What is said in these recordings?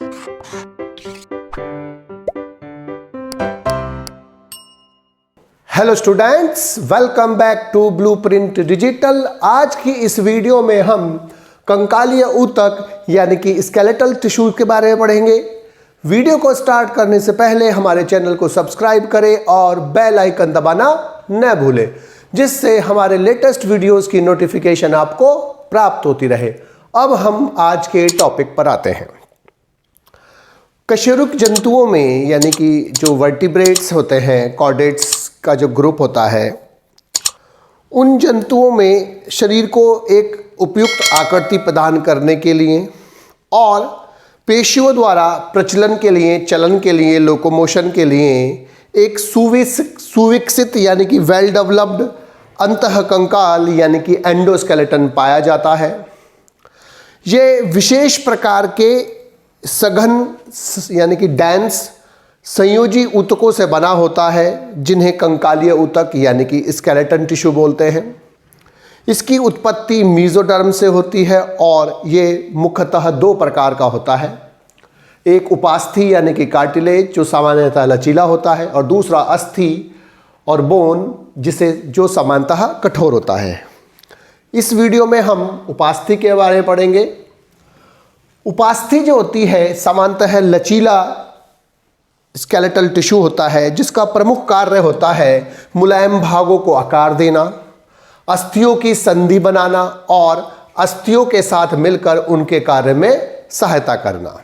Hello students, welcome back to Blueprint Digital. आज की इस वीडियो में हम कंकालीय ऊतक यानी कि स्केलेटल टिश्यू के बारे में पढ़ेंगे। वीडियो को स्टार्ट करने से पहले हमारे चैनल को सब्सक्राइब करें और बेल आइकन दबाना न भूलें, जिससे हमारे लेटेस्ट वीडियोस की नोटिफिकेशन आपको प्राप्त होती रहे। अब हम आज के टॉपिक पर आते हैं। कशेरुक जंतुओं में यानी कि जो वर्टिब्रेट्स होते हैं, कॉर्डेट्स का जो ग्रुप होता है, उन जंतुओं में शरीर को एक उपयुक्त आकृति प्रदान करने के लिए और पेशियों द्वारा प्रचलन के लिए, चलन के लिए, लोकोमोशन के लिए एक सुविकसित यानी कि वेल डेवलप्ड अंतःकंकाल यानी कि एंडोस्केलेटन पाया जाता है। ये विशेष प्रकार के सघन यानी कि डेंस संयोजी ऊतकों से बना होता है, जिन्हें कंकालीय ऊतक यानी कि स्केलेटन टिश्यू बोलते हैं। इसकी उत्पत्ति मेसोडर्म से होती है और ये मुख्यतः दो प्रकार का होता है। एक उपास्थि यानी कि कार्टिलेज जो सामान्यतः लचीला होता है, और दूसरा अस्थि और बोन जो सामान्यतः कठोर होता है। इस वीडियो में हम उपास्थि के बारे में पढ़ेंगे। उपास्थि जो होती है सामान्यतः लचीला स्केलेटल टिश्यू होता है, जिसका प्रमुख कार्य होता है मुलायम भागों को आकार देना, अस्थियों की संधि बनाना और अस्थियों के साथ मिलकर उनके कार्य में सहायता करना।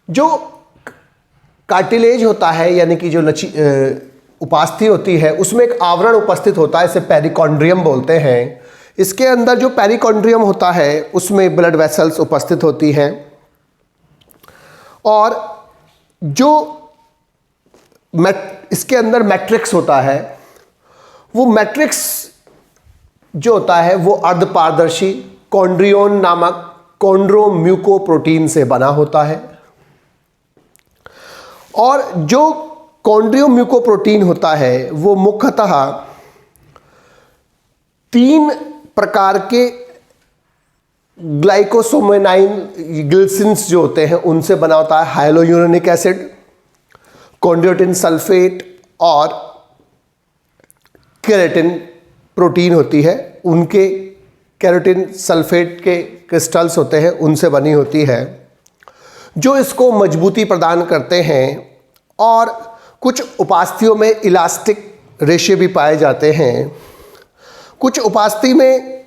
जो कार्टिलेज होता है यानी कि जो उपास्थि होती है, उसमें एक आवरण उपस्थित होता है, इसे पेरिकॉन्ड्रियम बोलते हैं। इसके अंदर जो पेरिकॉन्ड्रियम होता है उसमें ब्लड वेसल्स उपस्थित होती हैं, और जो इसके अंदर मैट्रिक्स होता है, वो मैट्रिक्स जो होता है वो अर्धपारदर्शी कॉन्ड्रियोन नामक कॉन्ड्रोम्यूकोप्रोटीन से बना होता है। और जो कॉन्ड्रोम्यूकोप्रोटीन होता है वो मुख्यतः 3 प्रकार के ग्लाइकोसोमेनाइन गिल्सिन्स जो होते हैं उनसे बना होता है। हाइलोयूरोनिक एसिड, कॉन्ड्रोटिन सल्फेट और केराटिन प्रोटीन होती है, उनके केराटिन सल्फेट के क्रिस्टल्स होते हैं, उनसे बनी होती है, जो इसको मजबूती प्रदान करते हैं। और कुछ उपास्थियों में इलास्टिक रेशे भी पाए जाते हैं। कुछ उपास्थि में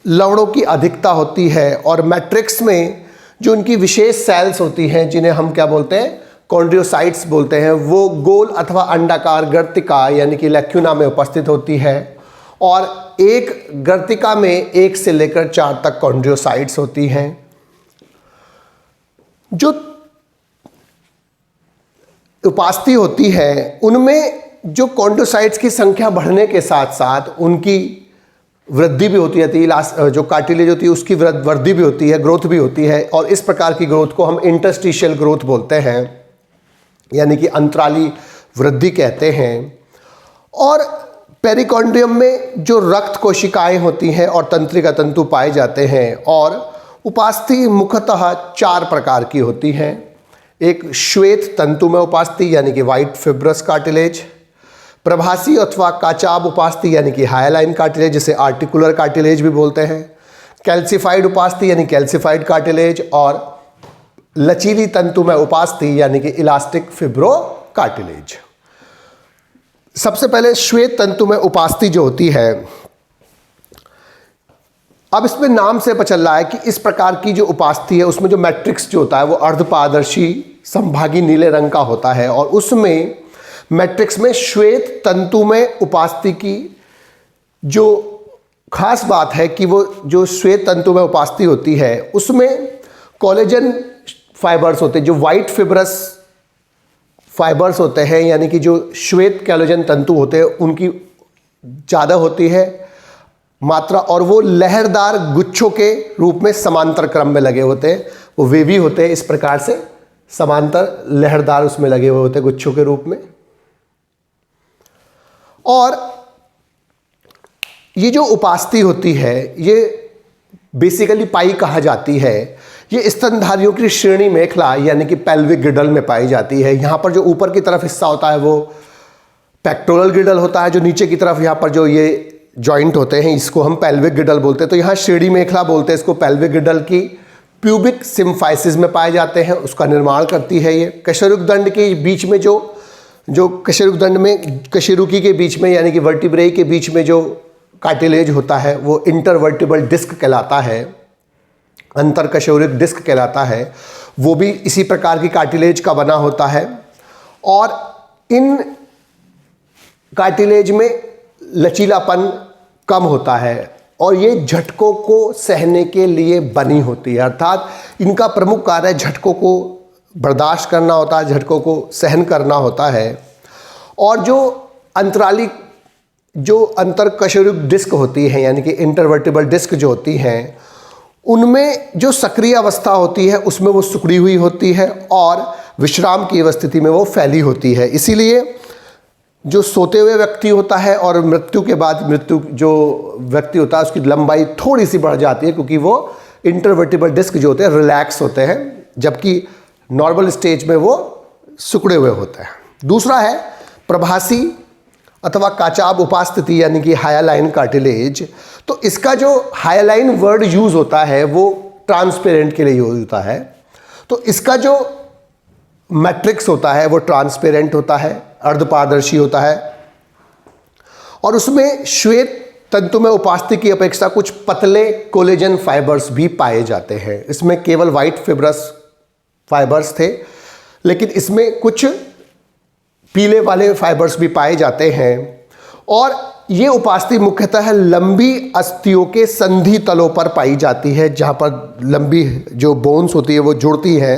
लवणों की अधिकता होती है, और मैट्रिक्स में जो उनकी विशेष सेल्स होती हैं, जिन्हें हम क्या बोलते हैं, कॉन्ड्रियोसाइट्स बोलते हैं, वो गोल अथवा अंडाकार गर्तिका यानी कि लैक्यूना में उपस्थित होती है। और एक गर्तिका में 1 से लेकर 4 तक कॉन्ड्रियोसाइट्स होती हैं। जो उपास्थि होती है उनमें जो कॉन्ड्रियोसाइट्स की संख्या बढ़ने के साथ साथ उनकी वृद्धि भी होती है। जो कार्टिलेज होती है उसकी वृद्धि भी होती है, ग्रोथ भी होती है, और इस प्रकार की ग्रोथ को हम इंटरस्टिशियल ग्रोथ बोलते हैं, यानी कि अंतराली वृद्धि कहते हैं। और पेरिकॉन्ड्रियम में जो रक्त कोशिकाएं होती हैं और तंत्रिका तंतु पाए जाते हैं। और उपास्थि मुख्यतः 4 प्रकार की होती हैं। एक श्वेत तंतुमय उपास्थि यानी कि वाइट फिब्रस कार्टिलेज, प्रभासी अथवा काचाब उपास्थि यानी कि हाइलाइन कार्टिलेज, जिसे आर्टिकुलर कार्टिलेज भी बोलते हैं, कैल्सिफाइड उपास्थि यानी कैल्सिफाइड कार्टिलेज, और लचीली तंतुमय उपास्थि यानी कि इलास्टिक फिब्रो कार्टिलेज। सबसे पहले श्वेत तंतुमय उपास्थि जो होती है, अब इसमें नाम से पता चल रहा है कि इस प्रकार की जो उपास्थि है उसमें जो मैट्रिक्स जो होता है वो अर्धपारदर्शी संभागी नीले रंग का होता है। और उसमें मैट्रिक्स में श्वेत तंतुमय उपास्थि की जो खास बात है कि वो जो श्वेत तंतुमय उपास्थि होती है उसमें कोलेजन फाइबर्स होते हैं, जो वाइट फिब्रस फाइबर्स होते हैं, यानी कि जो श्वेत कोलेजन तंतु होते हैं उनकी ज़्यादा होती है मात्रा, और वो लहरदार गुच्छों के रूप में समांतर क्रम में लगे होते हैं। वो वेवी होते हैं, इस प्रकार से समांतर लहरदार उसमें लगे हुए होते हैं गुच्छों के रूप में। और ये जो उपास्थि होती है ये बेसिकली पाई कहा जाती है। ये स्तनधारियों की श्रेणी मेखला यानी कि पेल्विक गिडल में पाई जाती है। यहाँ पर जो ऊपर की तरफ हिस्सा होता है वो पेक्टोरल गिडल होता है, जो नीचे की तरफ यहाँ पर जो ये जॉइंट होते हैं इसको हम पेल्विक गिडल बोलते हैं। तो यहाँ श्रेणी मेखला बोलते हैं इसको। पेल्विक गिडल की प्यूबिक सिम्फाइसिस में पाए जाते हैं, उसका निर्माण करती है ये। कशेरुकदंड के बीच में जो कशेरुकदंड में कशेरुकी के बीच में यानी कि वर्टिब्रेई के बीच में जो कार्टिलेज होता है वो इंटरवर्टिबल डिस्क कहलाता है, अंतर कशेरुक डिस्क कहलाता है। वो भी इसी प्रकार की कार्टिलेज का बना होता है और इन कार्टिलेज में लचीलापन कम होता है और ये झटकों को सहने के लिए बनी होती है, अर्थात इनका प्रमुख कार्य झटकों को बर्दाश्त करना होता है, झटकों को सहन करना होता है। और जो अंतराली जो अंतरकशेरुक डिस्क होती है यानी कि इंटरवर्टिबल डिस्क जो होती हैं उनमें जो सक्रिय अवस्था होती है उसमें वो सिकुड़ी हुई होती है और विश्राम की स्थिति में वो फैली होती है। इसीलिए जो सोते हुए व्यक्ति होता है और मृत्यु के बाद जो व्यक्ति होता है उसकी लंबाई थोड़ी सी बढ़ जाती है क्योंकि वो इंटरवर्टिबल डिस्क जो होते हैं रिलैक्स होते हैं, जबकि नॉर्मल स्टेज में वो सिकुड़े हुए होते हैं। दूसरा है प्रभासी अथवा काचाब उपास्थिति यानी कि हायालाइन कार्टिलेज। तो इसका जो हायालाइन वर्ड यूज होता है वो ट्रांसपेरेंट के लिए यूज होता है। तो इसका जो मैट्रिक्स होता है वो ट्रांसपेरेंट होता है, अर्धपारदर्शी होता है और उसमें श्वेत तंतुमय उपास्थि की अपेक्षा कुछ पतले कोलेजन फाइबर्स भी पाए जाते हैं। इसमें केवल व्हाइट फिब्रस फाइबर्स थे, लेकिन इसमें कुछ पीले वाले फाइबर्स भी पाए जाते हैं और ये उपास्थि मुख्यतः लंबी अस्थियों के संधि तलों पर पाई जाती है, जहाँ पर लंबी जो बोन्स होती है वो जुड़ती हैं।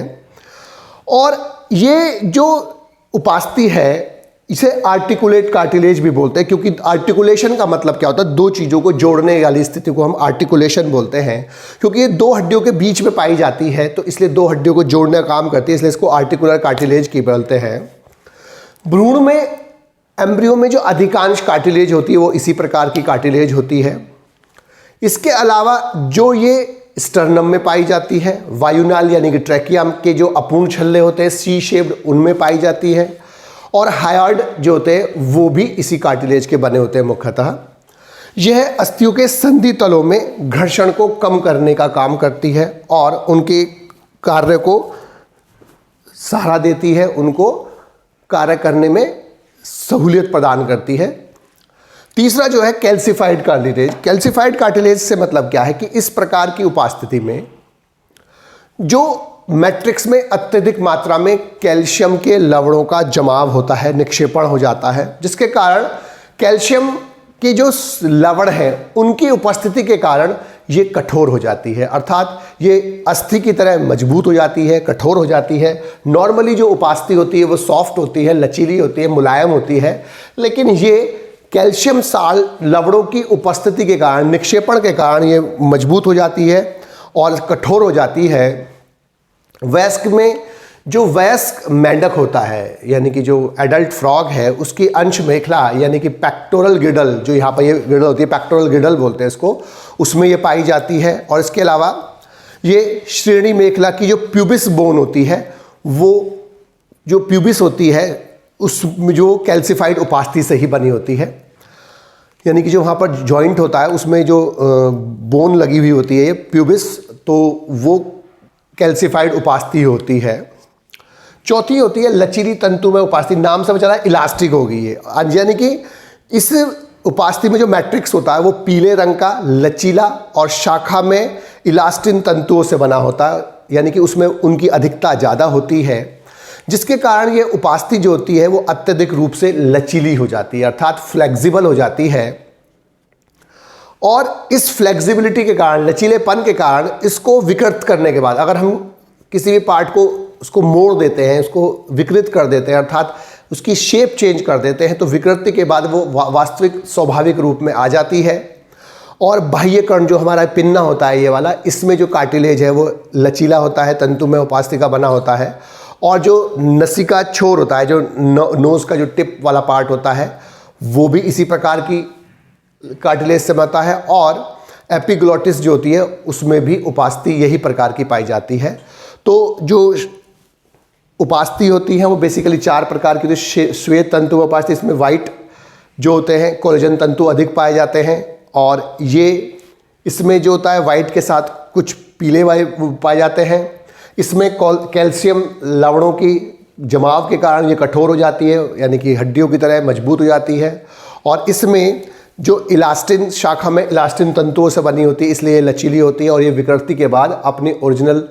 और ये जो उपास्थि है इसे आर्टिकुलेट कार्टिलेज भी बोलते हैं, क्योंकि आर्टिकुलेशन का मतलब क्या होता है, दो चीज़ों को जोड़ने वाली स्थिति को हम आर्टिकुलेशन बोलते हैं। क्योंकि ये दो हड्डियों के बीच में पाई जाती है तो इसलिए दो हड्डियों को जोड़ने का काम करती है, इसलिए इसको आर्टिकुलर कार्टिलेज की बोलते हैं। भ्रूण में एम्ब्रियो में जो अधिकांश कार्टिलेज होती है वो इसी प्रकार की कार्टिलेज होती है। इसके अलावा जो ये स्टर्नम में पाई जाती है, वायुनाल यानी कि ट्रैकिया के जो अपूर्ण छल्ले होते हैं सी शेप्ड उनमें पाई जाती है और हायर्ड जो होते हैं वो भी इसी कार्टिलेज के बने होते हैं मुख्यतः। यह अस्थियों के संधि तलों में घर्षण को कम करने का काम करती है और उनके कार्य को सहारा देती है, उनको कार्य करने में सहूलियत प्रदान करती है। तीसरा जो है कैल्सिफाइड कार्टिलेज। कैल्सिफाइड कार्टिलेज से मतलब क्या है कि इस प्रकार की उपास्थिति में जो मैट्रिक्स में अत्यधिक मात्रा में कैल्शियम के लवणों का जमाव होता है, निक्षेपण हो जाता है, जिसके कारण कैल्शियम के जो लवण हैं उनकी उपस्थिति के कारण ये कठोर हो जाती है, अर्थात ये अस्थि की तरह मजबूत हो जाती है, कठोर हो जाती है। नॉर्मली जो उपास्थि होती है वो सॉफ्ट होती है, लचीली होती है, मुलायम होती है, लेकिन ये कैल्शियम साल लवणों की उपस्थिति के कारण, निक्षेपण के कारण ये मजबूत हो जाती है और कठोर हो जाती है। वयस्क में जो वयस्क मेंढक होता है यानी कि जो एडल्ट फ्रॉग है उसकी अंश मेखला यानी कि पेक्टोरल गिडल, जो यहाँ पर ये गिडल होती है पेक्टोरल गिडल बोलते हैं इसको, उसमें ये पाई जाती है। और इसके अलावा ये श्रेणी मेखला की जो प्यूबिस बोन होती है वो जो प्यूबिस होती है उसमें जो कैल्सिफाइड उपास्थि से ही बनी होती है, यानी कि जो वहाँ पर जॉइंट होता है उसमें जो बोन लगी हुई होती है ये प्यूबिस, तो वो कैल्सिफाइड उपास्थि होती है। चौथी होती है लचीली तंतु में उपास्थि, नाम से पता चला इलास्टिक होगी ये, यानी कि इस उपास्थि में जो मैट्रिक्स होता है वो पीले रंग का लचीला और शाखा में इलास्टिन तंतुओं से बना होता है, यानी कि उसमें उनकी अधिकता ज़्यादा होती है, जिसके कारण ये उपास्थि जो होती है वो अत्यधिक रूप से लचीली हो जाती है, अर्थात फ्लेक्सिबल हो जाती है। और इस फ्लेक्सिबिलिटी के कारण, लचीलेपन के कारण इसको विकृत करने के बाद अगर हम किसी भी पार्ट को उसको मोड़ देते हैं, उसको विकृत कर देते हैं, अर्थात उसकी शेप चेंज कर देते हैं, तो विकृति के बाद वो वास्तविक स्वाभाविक रूप में आ जाती है। और बाह्य कर्ण जो हमारा पिन्ना होता है ये वाला, इसमें जो कार्टिलेज है वो लचीला होता है, तंतुमय उपास्थि का बना होता है। और जो नसिका छोर होता है, जो नोज का जो टिप वाला पार्ट होता है, वो भी इसी प्रकार की कार्टिलेज से बनता है। और एपिग्लोटिस जो होती है उसमें भी उपास्थि यही प्रकार की पाई जाती है। तो जो उपास्थि होती है वो बेसिकली 4 प्रकार की, तो श्वेत तंतु उपास्थि, इसमें वाइट जो होते हैं कोलेजन तंतु अधिक पाए जाते हैं, और ये इसमें जो होता है वाइट के साथ कुछ पीले पाए जाते हैं। इसमें कैल्शियम लवणों की जमाव के कारण ये कठोर हो जाती है, यानी कि हड्डियों की तरह मजबूत हो जाती है। और इसमें जो इलास्टिन शाखा में इलास्टिन तंतुओं से बनी होती है, इसलिए ये लचीली होती है और ये विकृति के बाद अपनी ओरिजिनल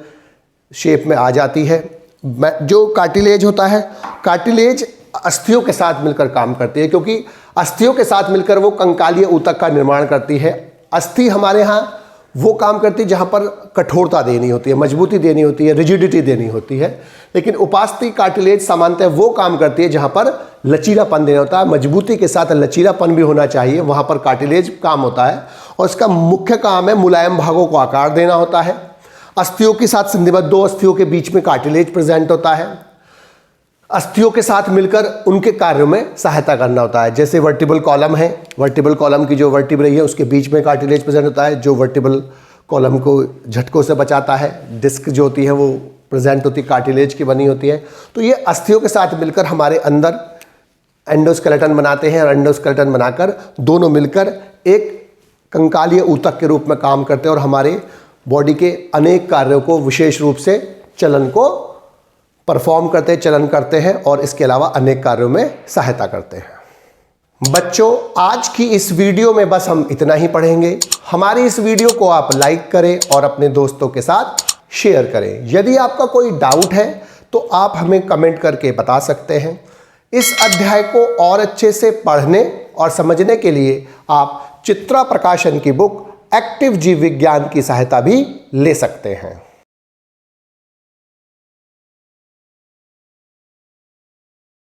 शेप में आ जाती है। जो कार्टिलेज होता है, कार्टिलेज अस्थियों के साथ मिलकर काम करती है, क्योंकि अस्थियों के साथ मिलकर वो कंकालीय ऊतक का निर्माण करती है। अस्थि हमारे यहाँ वो काम करती है जहाँ पर कठोरता देनी होती है, मजबूती देनी होती है, रिजिडिटी देनी होती है। लेकिन उपास्थि कार्टिलेज सामान्यतः वो काम करती है जहाँ पर लचीलापन देना होता है, मजबूती के साथ लचीलापन भी होना चाहिए, वहाँ पर कार्टिलेज काम होता है। और इसका मुख्य काम है मुलायम भागों को आकार देना होता है। अस्थियों के साथ संधिबद्ध 2 अस्थियों के बीच में कार्टिलेज प्रेजेंट होता है। अस्थियों के साथ मिलकर उनके कार्यों में सहायता करना होता है। जैसे वर्टिबल कॉलम है, वर्टिबल कॉलम की जो वर्टिब्रेई है उसके बीच में कार्टिलेज प्रेजेंट होता है, जो वर्टिबल कॉलम को झटकों से बचाता है। डिस्क जो होती है वो प्रेजेंट होती है, कार्टिलेज की बनी होती है। तो ये अस्थियों के साथ मिलकर हमारे अंदर एंडोस्केलेटन बनाते हैं, और एंडोस्केलेटन बनाकर दोनों मिलकर एक कंकालीय ऊतक के रूप में काम करते हैं और हमारे बॉडी के अनेक कार्यों को, विशेष रूप से चलन को परफॉर्म करते हैं, चलन करते हैं, और इसके अलावा अनेक कार्यों में सहायता करते हैं। बच्चों, आज की इस वीडियो में बस हम इतना ही पढ़ेंगे। हमारी इस वीडियो को आप लाइक करें और अपने दोस्तों के साथ शेयर करें। यदि आपका कोई डाउट है तो आप हमें कमेंट करके बता सकते हैं। इस अध्याय को और अच्छे से पढ़ने और समझने के लिए आप चित्रा प्रकाशन की बुक एक्टिव जीव विज्ञान की सहायता भी ले सकते हैं।